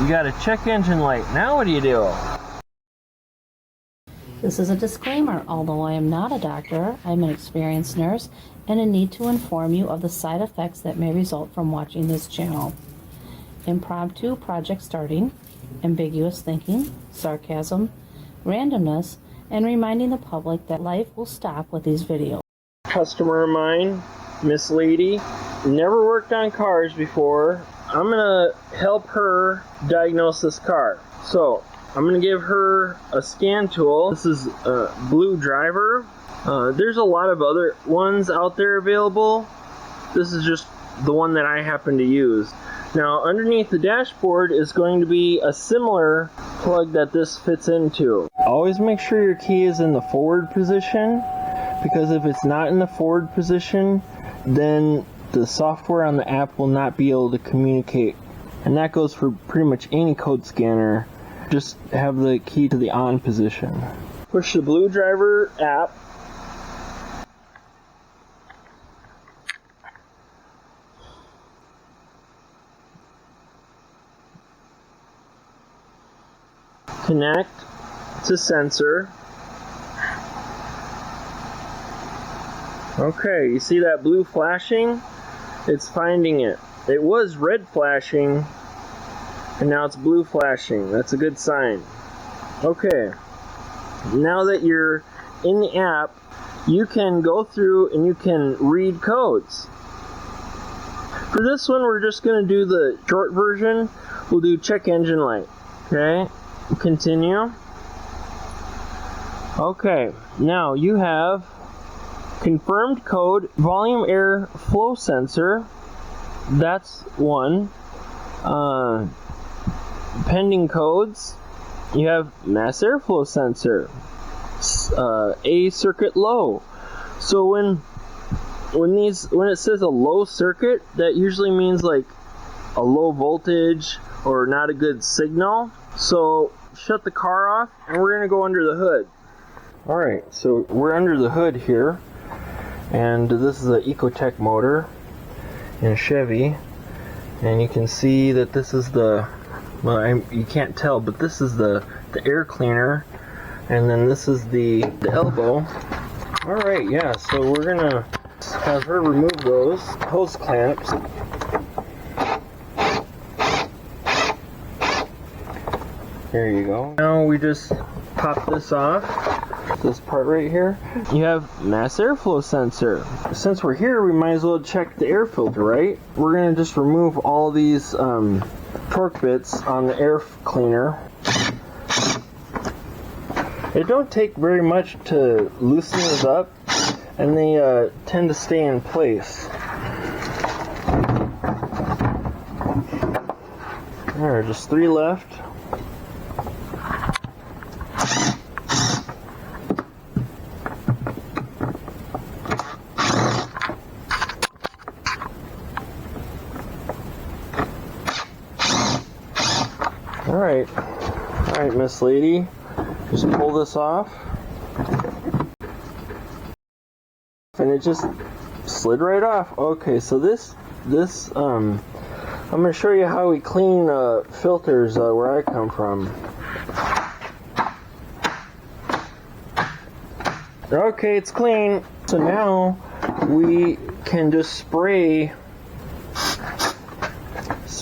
You got a check engine light. Now what do you do? This is a disclaimer. Although I am not a doctor, I'm an experienced nurse and a need to inform you of the side effects that may result from watching this channel. Impromptu project starting, ambiguous thinking, sarcasm, randomness, and reminding the public that life will stop with these videos. Customer of mine, Miss Lady, never worked on cars before. I'm gonna help her diagnose this car. So I'm gonna give her a scan tool. This is a Blue Driver. There's a lot of other ones out there available. This is just the one that I happen to use. Now underneath the dashboard is going to be a similar plug that this fits into. Always make sure your key is in the forward position, because if it's not in the forward position, then the software on the app will not be able to communicate. And that goes for pretty much any code scanner. Just have the key to the on position. Push the Blue Driver app. Connect to sensor. Okay, you see that blue flashing? It's finding it. It was red flashing, and now it's blue flashing. That's a good sign. Okay, now that you're in the app, you can go through and you can read codes. For this one, we're just going to do the short version. We'll do check engine light. Okay, continue. Okay, now you have confirmed code, volume air flow sensor. That's one. Pending codes. You have mass airflow sensor. A circuit low. So when it says a low circuit, that usually means like a low voltage or not a good signal. So shut the car off, and we're gonna go under the hood. Alright, so we're under the hood here, and this is an Ecotec motor in a Chevy, and you can see that this is the, well, you can't tell, but this is the air cleaner, and then this is the elbow. Alright, yeah, so we're gonna have her remove those hose clamps. There you go. Now we just pop this off, this part right here. You have mass airflow sensor. Since we're here, we might as well check the air filter, right? We're gonna just remove all these torque bits on the air cleaner. It don't take very much to loosen these up, and they tend to stay in place. There are just 3 left. Alright, Miss Lady, just pull this off. And it just slid right off. Okay, so this I'm going to show you how we clean filters where I come from. Okay, it's clean. So now we can just spray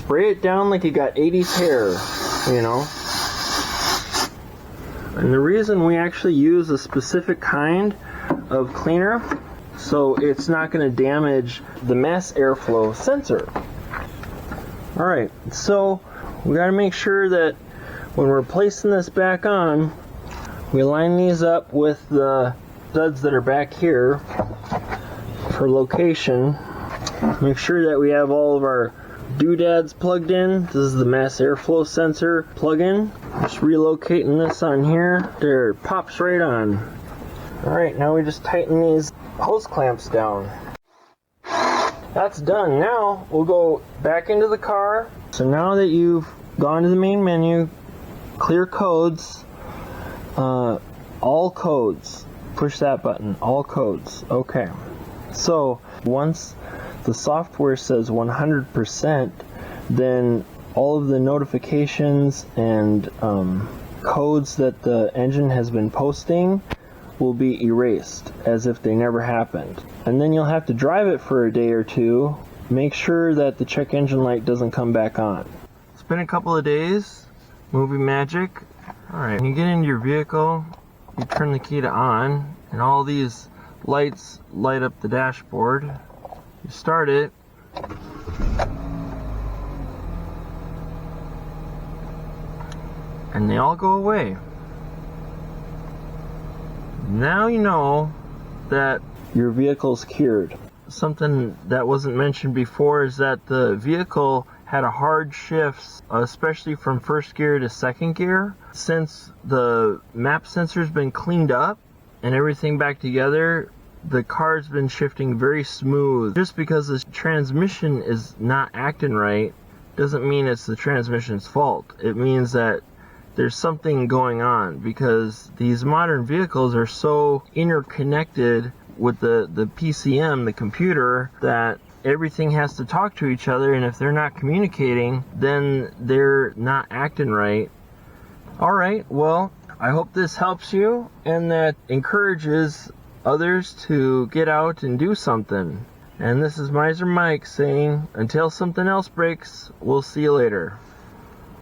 it down like you got 80s hair, you know. And the reason we actually use a specific kind of cleaner, so it's not going to damage the mass airflow sensor. Alright, so we got to make sure that when we're placing this back on, we line these up with the studs that are back here for location. Make sure that we have all of our doodads plugged in. This is the mass airflow sensor plug-in. Just relocating this on here. There, it pops right on. Alright, now we just tighten these hose clamps down. That's done. Now we'll go back into the car. So now that you've gone to the main menu, clear codes, all codes, push that button, all codes. Okay, so once the software says 100%, then all of the notifications and codes that the engine has been posting will be erased as if they never happened. And then you'll have to drive it for a day or two. Make sure that the check engine light doesn't come back on. It's been a couple of days. Movie magic. Alright, when you get into your vehicle, you turn the key to on, and all these lights light up the dashboard. You start it. And they all go away. Now you know that your vehicle's cured. Something that wasn't mentioned before is that the vehicle had a hard shift, especially from first gear to second gear. Since the map sensor's been cleaned up and everything back together, the car's been shifting very smooth. Just because the transmission is not acting right doesn't mean it's the transmission's fault. It means that there's something going on, because these modern vehicles are so interconnected with the PCM, the computer, that everything has to talk to each other, and if they're not communicating, then they're not acting right. Alright, well, I hope this helps you and that encourages others to get out and do something. And this is Miser Mike saying, until something else breaks, we'll see you later.